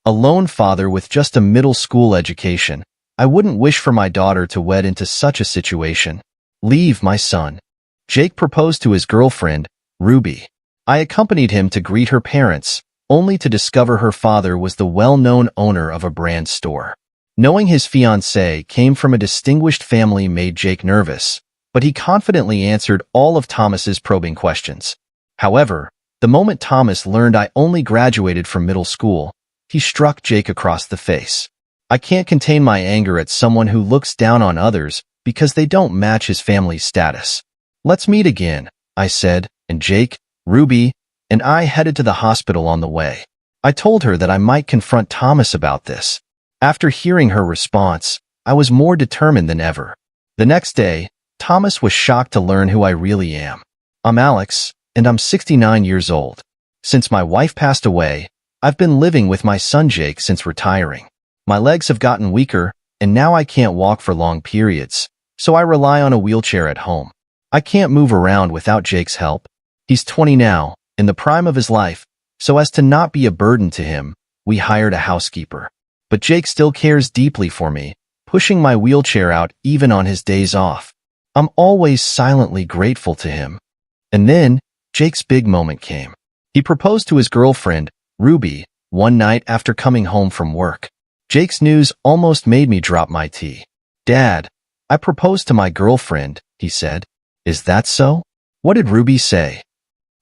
A lone father with just a middle school education. I wouldn't wish for my daughter to wed into such a situation. Leave my son. Jake proposed to his girlfriend, Ruby. I accompanied him to greet her parents, only to discover her father was the well-known owner of a brand store. Knowing his fiancée came from a distinguished family made Jake nervous, but he confidently answered all of Thomas's probing questions. However, the moment Thomas learned I only graduated from middle school, he struck Jake across the face. I can't contain my anger at someone who looks down on others because they don't match his family's status. Let's meet again, I said, and Jake, Ruby, and I headed to the hospital on the way. I told her that I might confront Thomas about this. After hearing her response, I was more determined than ever. The next day, Thomas was shocked to learn who I really am. I'm Alex, and I'm 69 years old. Since my wife passed away, I've been living with my son Jake since retiring. My legs have gotten weaker, and now I can't walk for long periods, so I rely on a wheelchair at home. I can't move around without Jake's help. He's 20 now, in the prime of his life, so as to not be a burden to him, we hired a housekeeper. But Jake still cares deeply for me, pushing my wheelchair out even on his days off. I'm always silently grateful to him. And then, Jake's big moment came. He proposed to his girlfriend, Ruby, one night after coming home from work. Jake's news almost made me drop my tea. "Dad, I proposed to my girlfriend," he said. "Is that so? What did Ruby say?"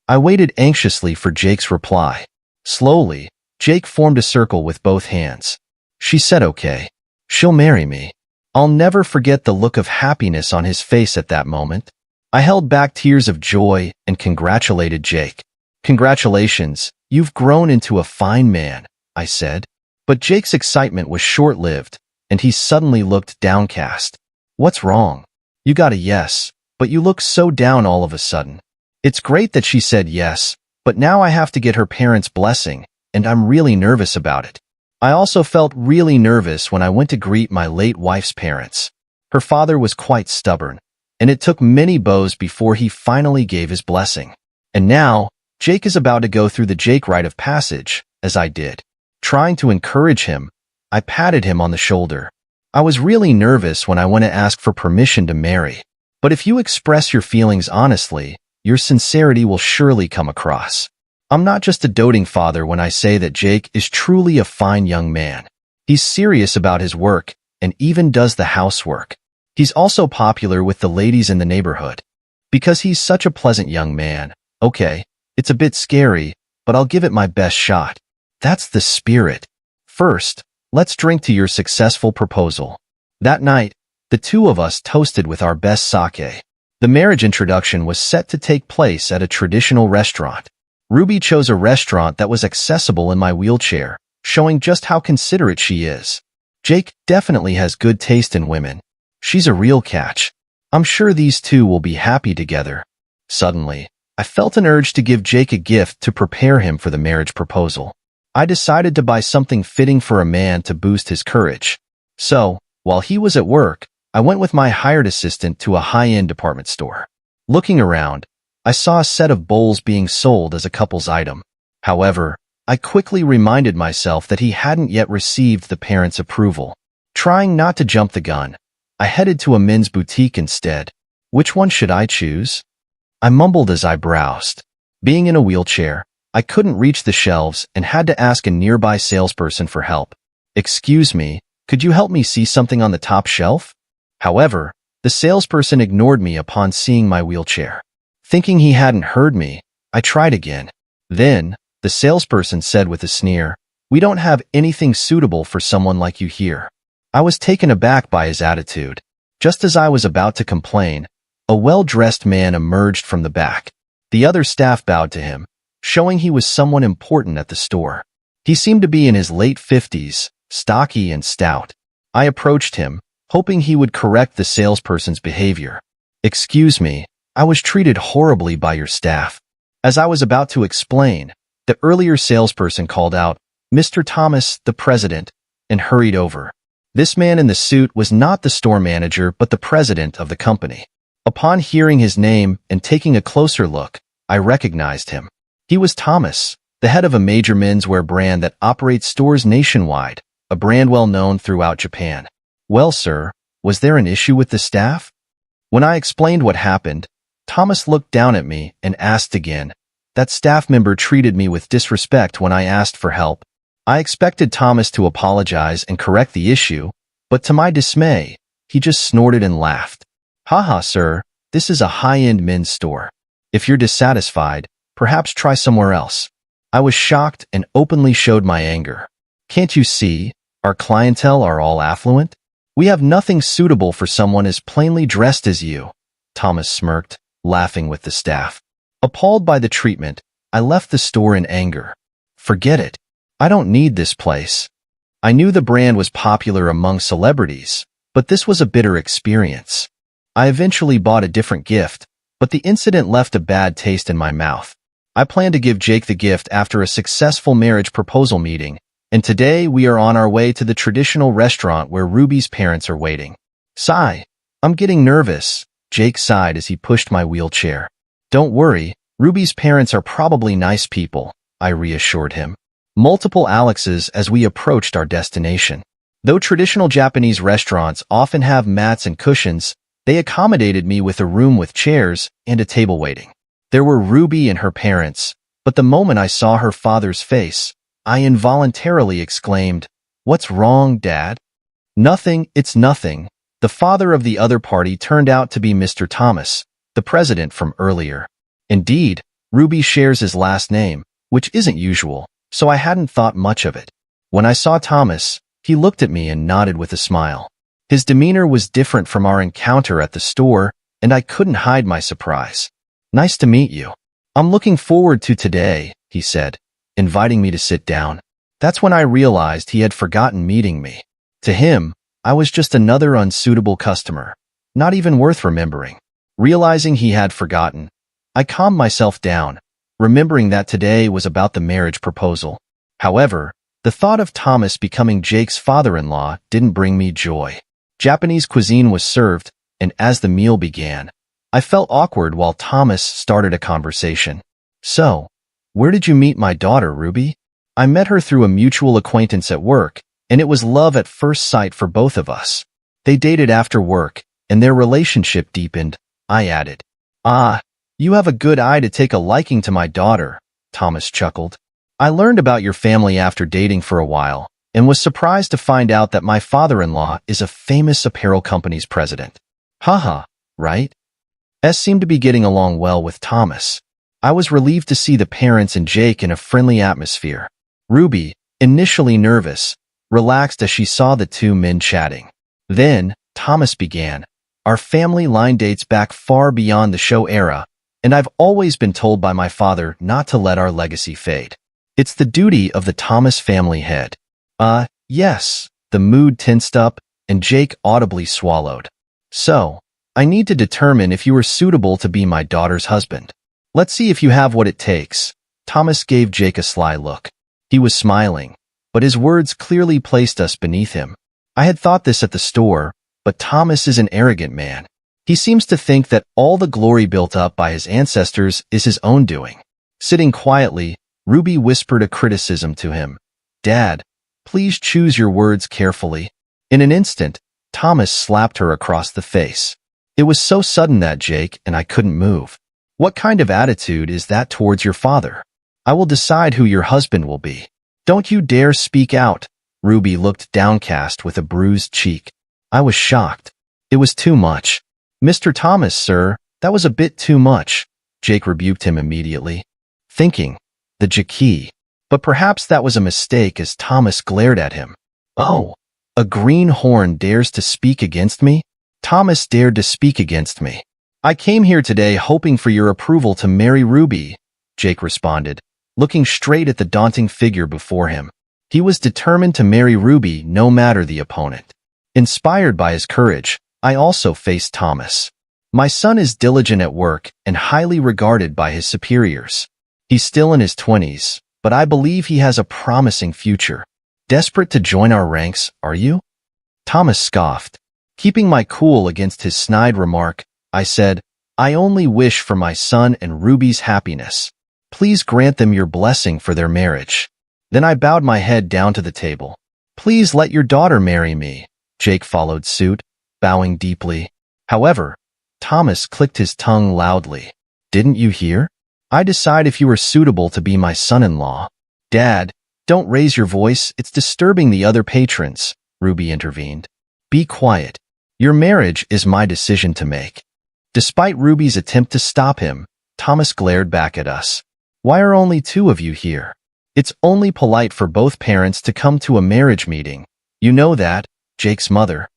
I waited anxiously for Jake's reply. Slowly, Jake formed a circle with both hands. "She said okay. She'll marry me." I'll never forget the look of happiness on his face at that moment. I held back tears of joy and congratulated Jake. "Congratulations, you've grown into a fine man," I said. But Jake's excitement was short-lived, and he suddenly looked downcast. "What's wrong? You got a yes, but you look so down all of a sudden." "It's great that she said yes, but now I have to get her parents' blessing, and I'm really nervous about it." I also felt really nervous when I went to greet my late wife's parents. Her father was quite stubborn, and it took many bows before he finally gave his blessing. And now, Jake is about to go through the Jake rite of passage, as I did. Trying to encourage him, I patted him on the shoulder. I was really nervous when I went to ask for permission to marry. But if you express your feelings honestly, your sincerity will surely come across. I'm not just a doting father when I say that Jake is truly a fine young man. He's serious about his work and even does the housework. He's also popular with the ladies in the neighborhood. Because he's such a pleasant young man, okay, it's a bit scary, but I'll give it my best shot. That's the spirit. First, let's drink to your successful proposal. That night, the two of us toasted with our best sake. The marriage introduction was set to take place at a traditional restaurant. Ruby chose a restaurant that was accessible in my wheelchair, showing just how considerate she is. Jake definitely has good taste in women. She's a real catch. I'm sure these two will be happy together. Suddenly, I felt an urge to give Jake a gift to prepare him for the marriage proposal. I decided to buy something fitting for a man to boost his courage. So, while he was at work, I went with my hired assistant to a high-end department store. Looking around, I saw a set of bowls being sold as a couple's item. However, I quickly reminded myself that he hadn't yet received the parents' approval. Trying not to jump the gun, I headed to a men's boutique instead. Which one should I choose? I mumbled as I browsed. Being in a wheelchair, I couldn't reach the shelves and had to ask a nearby salesperson for help. "Excuse me, could you help me see something on the top shelf?" However, the salesperson ignored me upon seeing my wheelchair. Thinking he hadn't heard me, I tried again. Then, the salesperson said with a sneer, "We don't have anything suitable for someone like you here." I was taken aback by his attitude. Just as I was about to complain, a well-dressed man emerged from the back. The other staff bowed to him, showing he was someone important at the store. He seemed to be in his late 50s, stocky and stout. I approached him, hoping he would correct the salesperson's behavior. "Excuse me, I was treated horribly by your staff." As I was about to explain, the earlier salesperson called out, "Mr. Thomas, the president," and hurried over. This man in the suit was not the store manager but the president of the company. Upon hearing his name and taking a closer look, I recognized him. He was Thomas, the the head of a major menswear brand that operates stores nationwide, a brand well known throughout Japan. Well, sir, was there an issue with the staff? When I explained what happened, Thomas looked down at me and asked again. That staff member treated me with disrespect when I asked for help. I expected Thomas to apologize and correct the issue, but to my dismay, he just snorted and laughed. Haha, sir, this is a high-end men's store. If you're dissatisfied, perhaps try somewhere else. I was shocked and openly showed my anger. Can't you see? Our clientele are all affluent. We have nothing suitable for someone as plainly dressed as you. Thomas smirked, laughing with the staff. Appalled by the treatment, I left the store in anger. Forget it. I don't need this place. I knew the brand was popular among celebrities, but this was a bitter experience. I eventually bought a different gift, but the incident left a bad taste in my mouth. I plan to give Jake the gift after a successful marriage proposal meeting, and today we are on our way to the traditional restaurant where Ruby's parents are waiting. Sigh. I'm getting nervous, Jake sighed as he pushed my wheelchair. Don't worry, Ruby's parents are probably nice people, I reassured him. Multiple Alexes as we approached our destination. Though traditional Japanese restaurants often have mats and cushions, they accommodated me with a room with chairs and a table waiting. There were Ruby and her parents, but the moment I saw her father's face, I involuntarily exclaimed, "What's wrong, Dad?" Nothing, it's nothing. The father of the other party turned out to be Mr. Thomas, the president from earlier. Indeed, Ruby shares his last name, which isn't usual, so I hadn't thought much of it. When I saw Thomas, he looked at me and nodded with a smile. His demeanor was different from our encounter at the store, and I couldn't hide my surprise. Nice to meet you. I'm looking forward to today, he said, inviting me to sit down. That's when I realized he had forgotten meeting me. To him, I was just another unsuitable customer, not even worth remembering. Realizing he had forgotten, I calmed myself down, remembering that today was about the marriage proposal. However, the thought of Thomas becoming Jake's father-in-law didn't bring me joy. Japanese cuisine was served, and as the meal began, I felt awkward while Thomas started a conversation. So, where did you meet my daughter, Ruby? I met her through a mutual acquaintance at work, and it was love at first sight for both of us. They dated after work, and their relationship deepened, I added. Ah, you have a good eye to take a liking to my daughter, Thomas chuckled. I learned about your family after dating for a while, and was surprised to find out that my father-in-law is a famous apparel company's president. Haha, right? S seemed to be getting along well with Thomas. I was relieved to see the parents and Jake in a friendly atmosphere. Ruby, initially nervous, relaxed as she saw the two men chatting. Then, Thomas began. Our family line dates back far beyond the show era, and I've always been told by my father not to let our legacy fade. It's the duty of the Thomas family head. Yes, the mood tensed up, and Jake audibly swallowed. So, I need to determine if you are suitable to be my daughter's husband. Let's see if you have what it takes. Thomas gave Jake a sly look. He was smiling, but his words clearly placed us beneath him. I had thought this at the store, but Thomas is an arrogant man. He seems to think that all the glory built up by his ancestors is his own doing. Sitting quietly, Ruby whispered a criticism to him. Dad, please choose your words carefully. In an instant, Thomas slapped her across the face. It was so sudden that Jake and I couldn't move. What kind of attitude is that towards your father? I will decide who your husband will be. Don't you dare speak out. Ruby looked downcast with a bruised cheek. I was shocked. It was too much. Mr. Thomas, sir, that was a bit too much. Jake rebuked him immediately. Thinking, the Jackie. But perhaps that was a mistake as Thomas glared at him. Oh, a greenhorn dares to speak against me? Thomas dared to speak against me. I came here today hoping for your approval to marry Ruby, Jake responded, looking straight at the daunting figure before him. He was determined to marry Ruby no matter the opponent. Inspired by his courage, I also faced Thomas. My son is diligent at work and highly regarded by his superiors. He's still in his 20s, but I believe he has a promising future. Desperate to join our ranks, are you? Thomas scoffed. Keeping my cool against his snide remark, I said, I only wish for my son and Ruby's happiness. Please grant them your blessing for their marriage." Then I bowed my head down to the table. "Please let your daughter marry me," Jake followed suit, bowing deeply. However, Thomas clicked his tongue loudly. "Didn't you hear? I decide if you are suitable to be my son-in-law." "Dad, don't raise your voice. It's disturbing the other patrons," Ruby intervened. "Be quiet. Your marriage is my decision to make." Despite Ruby's attempt to stop him, Thomas glared back at us. "Why are only two of you here? It's only polite for both parents to come to a marriage meeting. You know that, Jake's mother."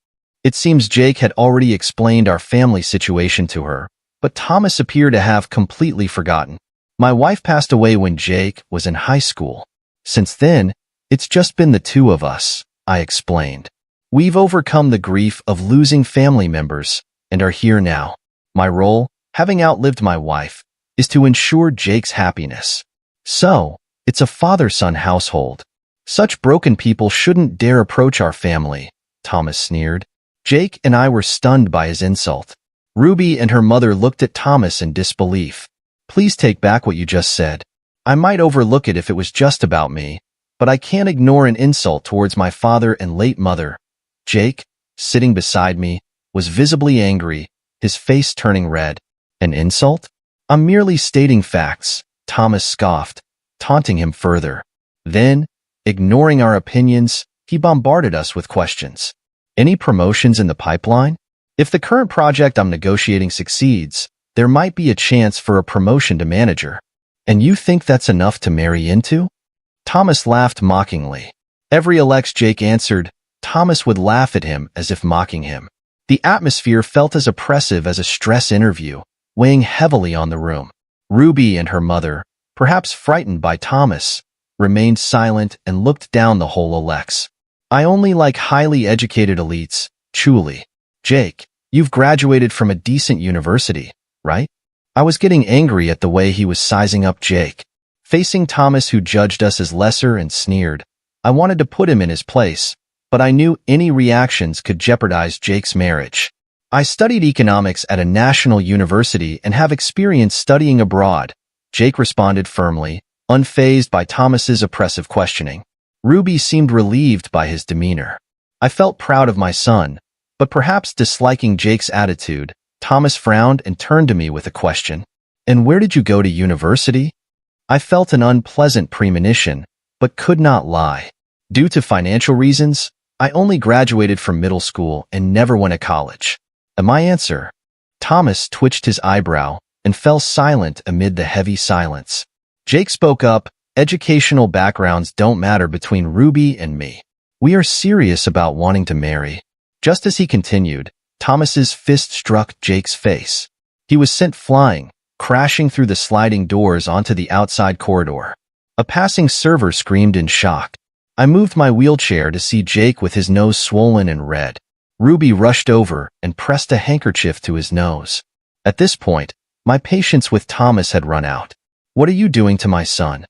It seems Jake had already explained our family situation to her, but Thomas appeared to have completely forgotten. "My wife passed away when Jake was in high school. Since then, it's just been the two of us," I explained. "We've overcome the grief of losing family members and are here now. My role, having outlived my wife, is to ensure Jake's happiness. So, it's a father-son household. Such broken people shouldn't dare approach our family," Thomas sneered. Jake and I were stunned by his insult. Ruby and her mother looked at Thomas in disbelief. "Please take back what you just said. I might overlook it if it was just about me, but I can't ignore an insult towards my father and late mother." Jake, sitting beside me, was visibly angry, his face turning red. "An insult? I'm merely stating facts," Thomas scoffed, taunting him further. Then, ignoring our opinions, he bombarded us with questions. "Any promotions in the pipeline? If the current project I'm negotiating succeeds, there might be a chance for a promotion to manager. And you think that's enough to marry into?" Thomas laughed mockingly. Every Alex Jake answered, Thomas would laugh at him as if mocking him. The atmosphere felt as oppressive as a stress interview, weighing heavily on the room. Ruby and her mother, perhaps frightened by Thomas, remained silent and looked down the whole Alex. "I only like highly educated elites, truly. Jake, you've graduated from a decent university, right?" I was getting angry at the way he was sizing up Jake. Facing Thomas, who judged us as lesser and sneered, I wanted to put him in his place, but I knew any reactions could jeopardize Jake's marriage. "I studied economics at a national university and have experience studying abroad," Jake responded firmly, unfazed by Thomas's oppressive questioning. Ruby seemed relieved by his demeanor. I felt proud of my son, but perhaps disliking Jake's attitude, Thomas frowned and turned to me with a question. "And where did you go to university?" I felt an unpleasant premonition, but could not lie. Due to financial reasons, I only graduated from middle school and never went to college. And my answer? Thomas twitched his eyebrow and fell silent amid the heavy silence. Jake spoke up. "Educational backgrounds don't matter between Ruby and me. We are serious about wanting to marry." Just as he continued, Thomas's fist struck Jake's face. He was sent flying, crashing through the sliding doors onto the outside corridor. A passing server screamed in shock. I moved my wheelchair to see Jake with his nose swollen and red. Ruby rushed over and pressed a handkerchief to his nose. At this point, my patience with Thomas had run out. "What are you doing to my son?"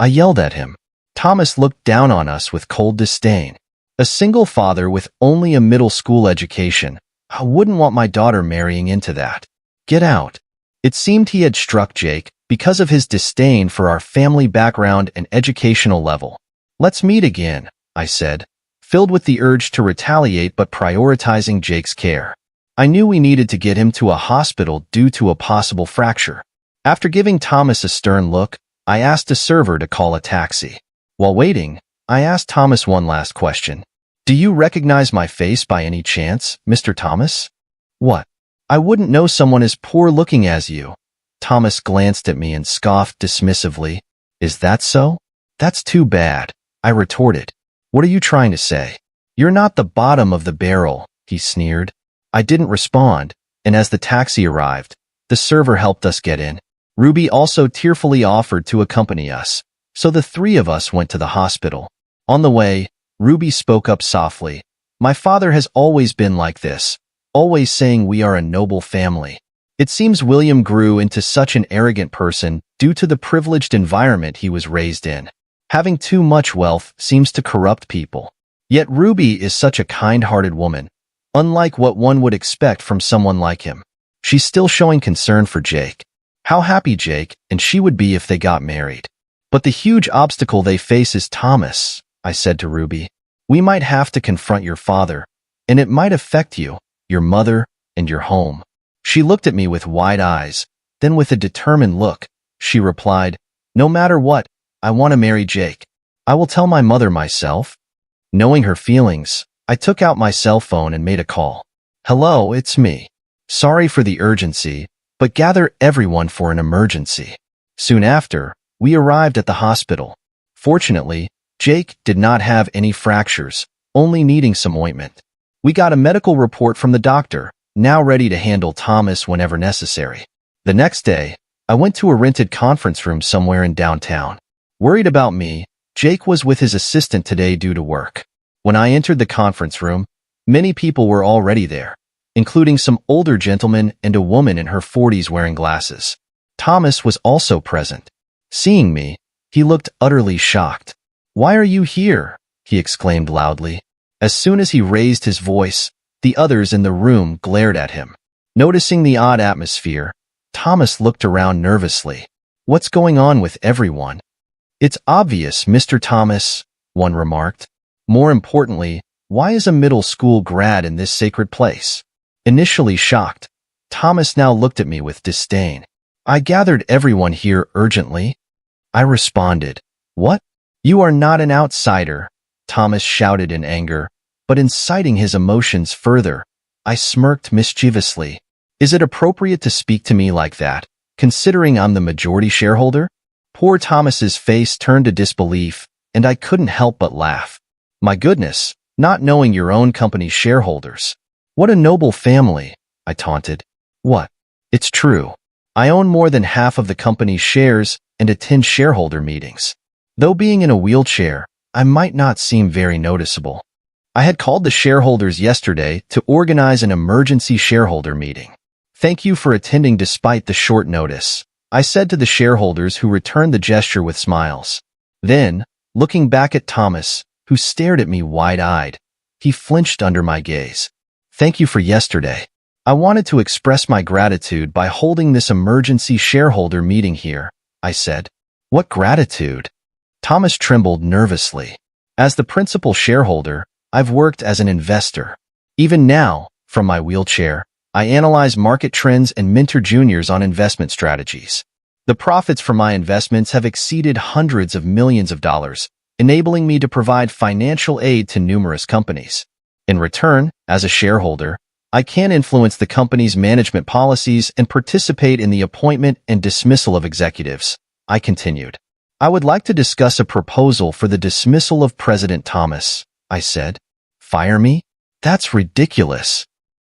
I yelled at him. Thomas looked down on us with cold disdain. A single father with only a middle school education. I wouldn't want my daughter marrying into that. "Get out." It seemed he had struck Jake because of his disdain for our family background and educational level. "Let's meet again," I said, filled with the urge to retaliate but prioritizing Jake's care. I knew we needed to get him to a hospital due to a possible fracture. After giving Thomas a stern look, I asked a server to call a taxi. While waiting, I asked Thomas one last question. "Do you recognize my face by any chance, Mr. Thomas?" "What? I wouldn't know someone as poor-looking as you." Thomas glanced at me and scoffed dismissively. "Is that so? That's too bad," I retorted. "What are you trying to say?" "You're not the bottom of the barrel," he sneered. I didn't respond, and as the taxi arrived, the server helped us get in. Ruby also tearfully offered to accompany us, so the three of us went to the hospital. On the way, Ruby spoke up softly. "My father has always been like this, always saying we are a noble family. It seems William grew into such an arrogant person due to the privileged environment he was raised in. Having too much wealth seems to corrupt people. Yet Ruby is such a kind-hearted woman, unlike what one would expect from someone like him. She's still showing concern for Jake. how happy Jake and she would be if they got married. But the huge obstacle they face is Thomas, I said to Ruby. We might have to confront your father, and it might affect you, your mother, and your home. She looked at me with wide eyes. Then with a determined look, she replied, no matter what, I want to marry Jake. I will tell my mother myself. Knowing her feelings, I took out my cell phone and made a call. Hello, it's me. Sorry for the urgency, but gather everyone for an emergency. Soon after, we arrived at the hospital. Fortunately, Jake did not have any fractures, only needing some ointment. We got a medical report from the doctor, now ready to handle Thomas whenever necessary. The next day, I went to a rented conference room somewhere in downtown. Worried about me, Jake was with his assistant today due to work. When I entered the conference room, many people were already there, including some older gentlemen and a woman in her 40s wearing glasses. Thomas was also present. Seeing me, he looked utterly shocked. Why are you here? He exclaimed loudly. As soon as he raised his voice, the others in the room glared at him. Noticing the odd atmosphere, Thomas looked around nervously. What's going on with everyone? It's obvious, Mr. Thomas, one remarked. More importantly, why is a middle school grad in this sacred place? Initially shocked, Thomas now looked at me with disdain. I gathered everyone here urgently. I responded, what? You are not an outsider, Thomas shouted in anger, but inciting his emotions further, I smirked mischievously. Is it appropriate to speak to me like that, considering I'm the majority shareholder? Poor Thomas's face turned to disbelief, and I couldn't help but laugh. My goodness, not knowing your own company's shareholders. What a noble family, I taunted. What? It's true. I own more than half of the company's shares and attend shareholder meetings. Though being in a wheelchair, I might not seem very noticeable. I had called the shareholders yesterday to organize an emergency shareholder meeting. Thank you for attending despite the short notice, I said to the shareholders who returned the gesture with smiles. Then, looking back at Thomas, who stared at me wide-eyed, he flinched under my gaze. Thank you for yesterday. I wanted to express my gratitude by holding this emergency shareholder meeting here, I said. What gratitude? Thomas trembled nervously. As the principal shareholder, I've worked as an investor. Even now, from my wheelchair, I analyze market trends and mentor juniors on investment strategies. The profits from my investments have exceeded hundreds of millions of dollars, enabling me to provide financial aid to numerous companies. In return, as a shareholder, I can influence the company's management policies and participate in the appointment and dismissal of executives, I continued. I would like to discuss a proposal for the dismissal of President Thomas, I said. Fire me? That's ridiculous,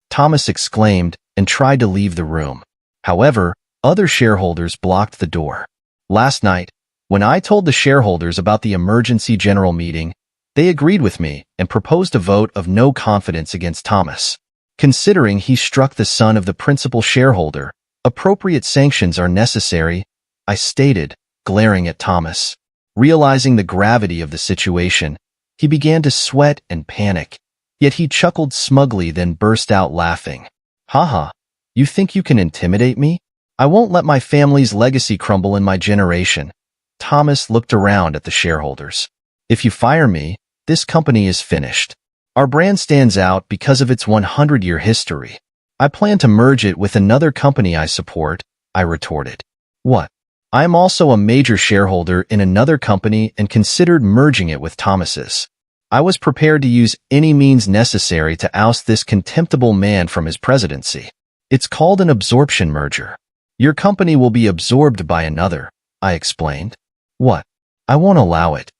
Thomas exclaimed and tried to leave the room. However, other shareholders blocked the door. Last night, when I told the shareholders about the emergency general meeting, they agreed with me and proposed a vote of no confidence against Thomas. Considering he struck the son of the principal shareholder, appropriate sanctions are necessary, I stated, glaring at Thomas. Realizing the gravity of the situation, he began to sweat and panic. Yet he chuckled smugly, then burst out laughing. Haha, you think you can intimidate me? I won't let my family's legacy crumble in my generation. Thomas looked around at the shareholders. If you fire me, this company is finished. Our brand stands out because of its 100-year history. I plan to merge it with another company I support, I retorted. What? I am also a major shareholder in another company and considered merging it with Thomas's. I was prepared to use any means necessary to oust this contemptible man from his presidency. It's called an absorption merger. Your company will be absorbed by another, I explained. What? I won't allow it,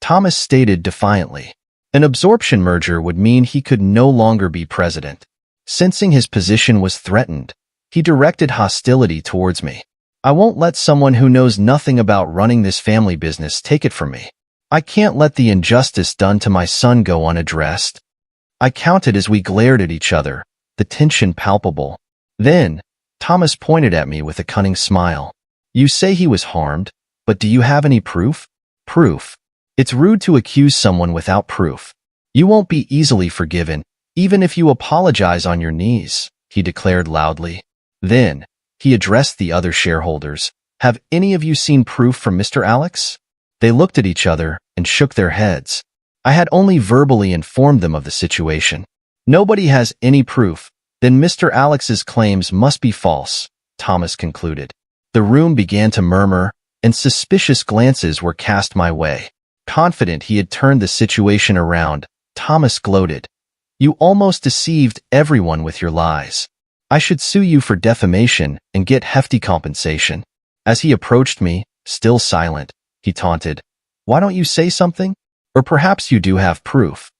Thomas stated defiantly. An absorption merger would mean he could no longer be president. Sensing his position was threatened, he directed hostility towards me. I won't let someone who knows nothing about running this family business take it from me. I can't let the injustice done to my son go unaddressed. I counted as we glared at each other, the tension palpable. Then, Thomas pointed at me with a cunning smile. You say he was harmed, but do you have any proof? Proof. It's rude to accuse someone without proof. You won't be easily forgiven, even if you apologize on your knees, he declared loudly. Then, He addressed the other shareholders. Have any of you seen proof from Mr. Alex? They looked at each other and shook their heads. I had only verbally informed them of the situation. Nobody has any proof. Then Mr. Alex's claims must be false, Thomas concluded. The room began to murmur, and suspicious glances were cast my way. Confident he had turned the situation around, Thomas gloated. You almost deceived everyone with your lies. I should sue you for defamation and get hefty compensation. As he approached me, still silent, he taunted. Why don't you say something? Or perhaps you do have proof.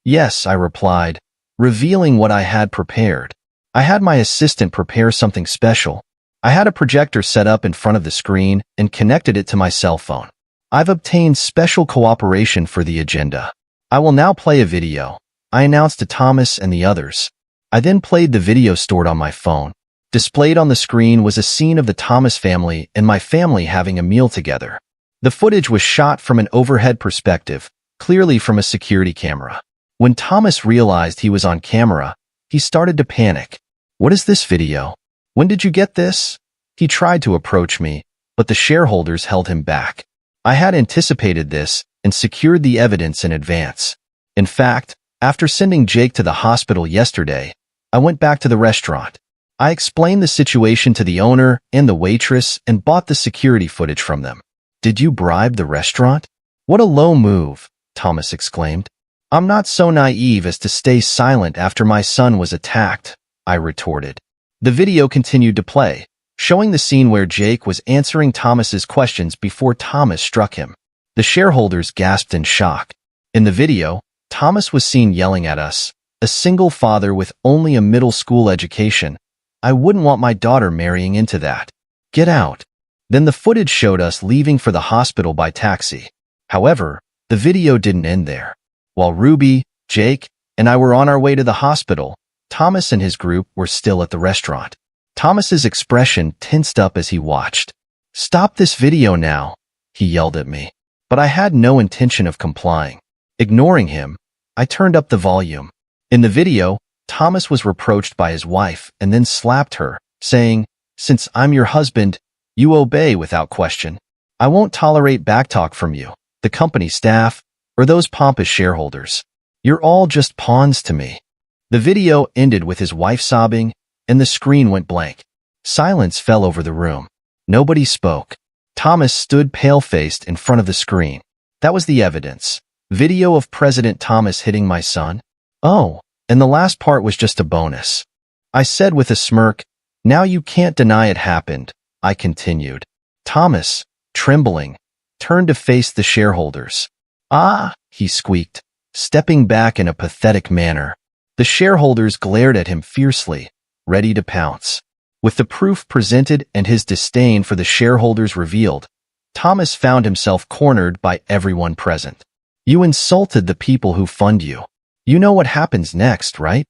Yes, I replied, revealing what I had prepared. I had my assistant prepare something special. I had a projector set up in front of the screen and connected it to my cell phone. I've obtained special cooperation for the agenda. I will now play a video, I announced to Thomas and the others. I then played the video stored on my phone. Displayed on the screen was a scene of the Thomas family and my family having a meal together. The footage was shot from an overhead perspective, clearly from a security camera. When Thomas realized he was on camera, he started to panic. What is this video? When did you get this? He tried to approach me, but the shareholders held him back. I had anticipated this and secured the evidence in advance. In fact, after sending Jake to the hospital yesterday, I went back to the restaurant. I explained the situation to the owner and the waitress and bought the security footage from them. Did you bribe the restaurant? What a low move, Thomas exclaimed. I'm not so naive as to stay silent after my son was attacked, I retorted. The video continued to play, showing the scene where Jake was answering Thomas's questions before Thomas struck him. The shareholders gasped in shock. In the video, Thomas was seen yelling at us, a single father with only a middle school education. I wouldn't want my daughter marrying into that. Get out. Then the footage showed us leaving for the hospital by taxi. However, the video didn't end there. While Ruby, Jake, and I were on our way to the hospital, Thomas and his group were still at the restaurant. Thomas's expression tensed up as he watched. Stop this video now, he yelled at me. But I had no intention of complying. Ignoring him, I turned up the volume. In the video, Thomas was reproached by his wife and then slapped her, saying, Since I'm your husband, you obey without question. I won't tolerate backtalk from you, the company staff, or those pompous shareholders. You're all just pawns to me. The video ended with his wife sobbing, and the screen went blank. Silence fell over the room. Nobody spoke. Thomas stood pale-faced in front of the screen. That was the evidence. Video of President Thomas hitting my son? Oh, and the last part was just a bonus. I said with a smirk, Now you can't deny it happened, I continued. Thomas, trembling, turned to face the shareholders. Ah, he squeaked, stepping back in a pathetic manner. The shareholders glared at him fiercely, ready to pounce. With the proof presented and his disdain for the shareholders revealed, Thomas found himself cornered by everyone present. You insulted the people who fund you. You know what happens next, right?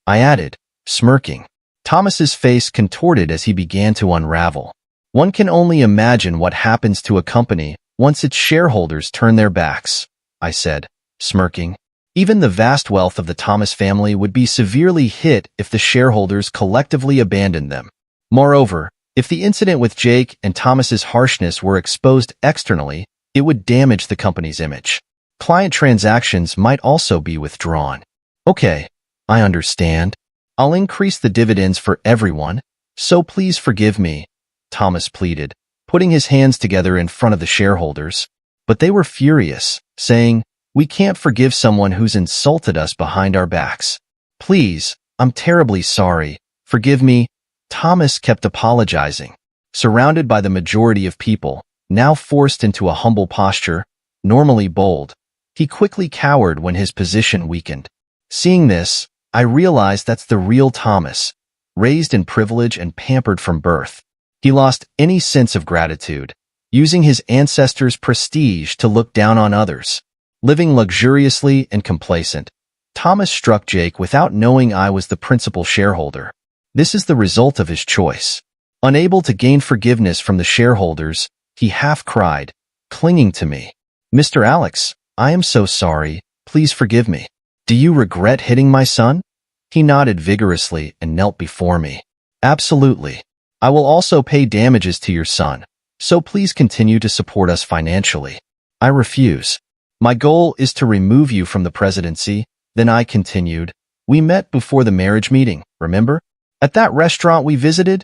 I added, smirking. Thomas's face contorted as he began to unravel. One can only imagine what happens to a company once its shareholders turn their backs, I said, smirking. Even the vast wealth of the Thomas family would be severely hit if the shareholders collectively abandoned them. Moreover, if the incident with Jake and Thomas's harshness were exposed externally, it would damage the company's image. Client transactions might also be withdrawn. Okay, I understand. I'll increase the dividends for everyone, so please forgive me, Thomas pleaded, putting his hands together in front of the shareholders. But they were furious, saying, We can't forgive someone who's insulted us behind our backs. Please, I'm terribly sorry. Forgive me. Thomas kept apologizing. Surrounded by the majority of people, now forced into a humble posture, normally bold, he quickly cowered when his position weakened. Seeing this, I realized that's the real Thomas, raised in privilege and pampered from birth. He lost any sense of gratitude, using his ancestors' prestige to look down on others. Living luxuriously and complacent, Thomas struck Jake without knowing I was the principal shareholder. This is the result of his choice. Unable to gain forgiveness from the shareholders, he half cried, clinging to me. Mr. Alex, I am so sorry. Please forgive me. Do you regret hitting my son? He nodded vigorously and knelt before me. Absolutely. I will also pay damages to your son, so please continue to support us financially. I refuse. My goal is to remove you from the presidency. Then I continued. We met before the marriage meeting, remember? At that restaurant we visited?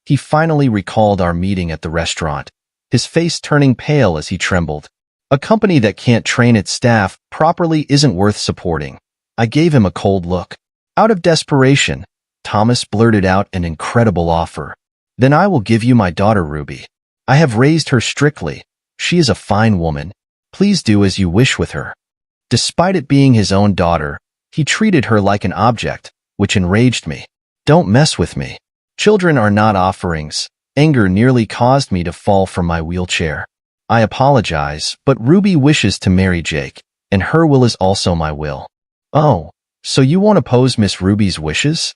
He finally recalled our meeting at the restaurant, his face turning pale as he trembled. A company that can't train its staff properly isn't worth supporting. I gave him a cold look. Out of desperation, Thomas blurted out an incredible offer. Then I will give you my daughter Ruby. I have raised her strictly. She is a fine woman. Please do as you wish with her. Despite it being his own daughter, he treated her like an object, which enraged me. Don't mess with me. Children are not offerings. Anger nearly caused me to fall from my wheelchair. I apologize, but Ruby wishes to marry Jake, and her will is also my will. Oh, so you won't oppose Miss Ruby's wishes?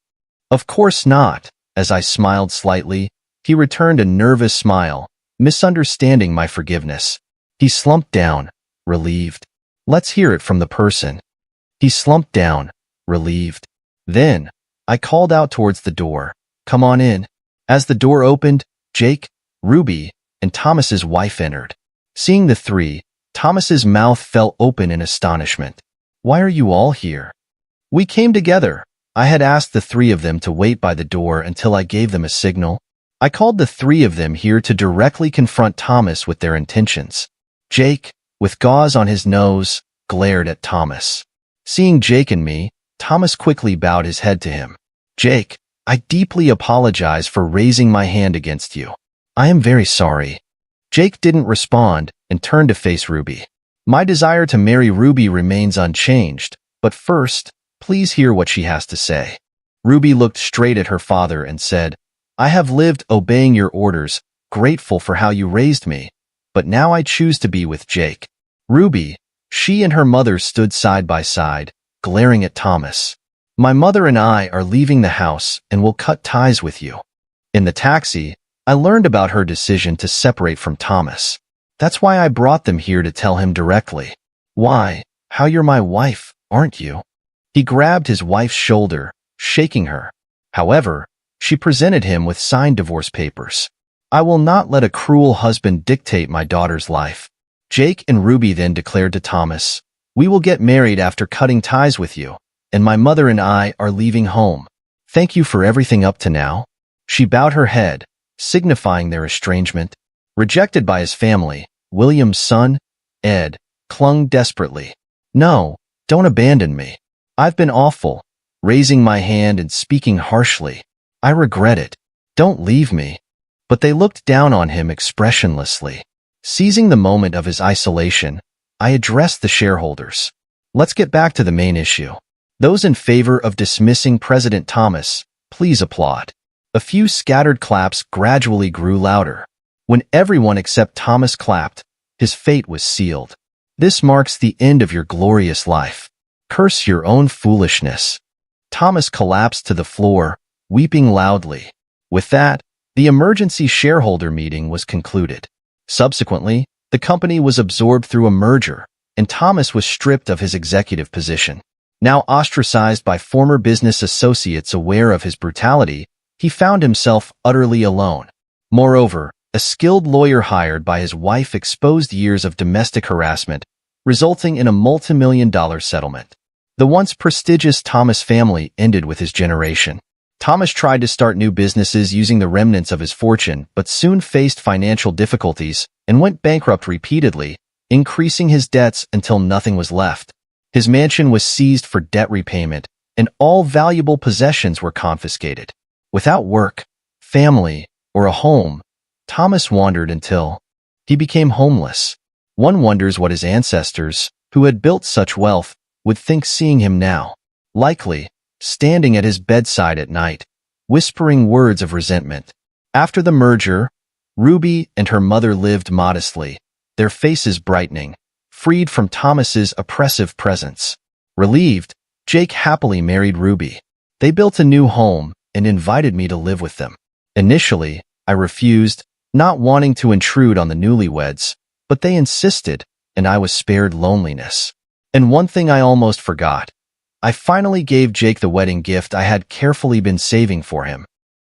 Of course not. As I smiled slightly, he returned a nervous smile, misunderstanding my forgiveness. He slumped down, relieved. Let's hear it from the person. He slumped down, relieved. Then, I called out towards the door. Come on in. As the door opened, Jake, Ruby, and Thomas's wife entered. Seeing the three, Thomas's mouth fell open in astonishment. Why are you all here? We came together. I had asked the three of them to wait by the door until I gave them a signal. I called the three of them here to directly confront Thomas with their intentions. Jake, with gauze on his nose, glared at Thomas. Seeing Jake and me, Thomas quickly bowed his head to him. Jake, I deeply apologize for raising my hand against you. I am very sorry. Jake didn't respond and turned to face Ruby. My desire to marry Ruby remains unchanged, but first, please hear what she has to say. Ruby looked straight at her father and said, I have lived obeying your orders, grateful for how you raised me, but now I choose to be with Jake. Ruby, she and her mother stood side by side, glaring at Thomas. My mother and I are leaving the house and will cut ties with you. In the taxi, I learned about her decision to separate from Thomas. That's why I brought them here to tell him directly. Why, how you're my wife, aren't you? He grabbed his wife's shoulder, shaking her. However, she presented him with signed divorce papers. I will not let a cruel husband dictate my daughter's life. Jake and Ruby then declared to Thomas, we will get married after cutting ties with you, and my mother and I are leaving home. Thank you for everything up to now. She bowed her head, signifying their estrangement. Rejected by his family, William's son, Ed, clung desperately. No, don't abandon me. I've been awful, raising my hand and speaking harshly. I regret it. Don't leave me. But they looked down on him expressionlessly. Seizing the moment of his isolation, I addressed the shareholders. Let's get back to the main issue. Those in favor of dismissing President Thomas, please applaud. A few scattered claps gradually grew louder. When everyone except Thomas clapped, his fate was sealed. This marks the end of your glorious life. Curse your own foolishness. Thomas collapsed to the floor, weeping loudly. With that, the emergency shareholder meeting was concluded. Subsequently, the company was absorbed through a merger, and Thomas was stripped of his executive position. Now ostracized by former business associates aware of his brutality, he found himself utterly alone. Moreover, a skilled lawyer hired by his wife exposed years of domestic harassment, resulting in a multi-million-dollar settlement. The once prestigious Thomas family ended with his generation. Thomas tried to start new businesses using the remnants of his fortune, but soon faced financial difficulties and went bankrupt repeatedly, increasing his debts until nothing was left. His mansion was seized for debt repayment, and all valuable possessions were confiscated. Without work, family, or a home, Thomas wandered until he became homeless. One wonders what his ancestors, who had built such wealth, would think seeing him now. Likely, standing at his bedside at night, whispering words of resentment. After the merger, Ruby and her mother lived modestly, their faces brightening, freed from Thomas's oppressive presence. Relieved, Jake happily married Ruby. They built a new home and invited me to live with them. Initially, I refused, not wanting to intrude on the newlyweds, but they insisted, and I was spared loneliness. And one thing I almost forgot. I finally gave Jake the wedding gift I had carefully been saving for him.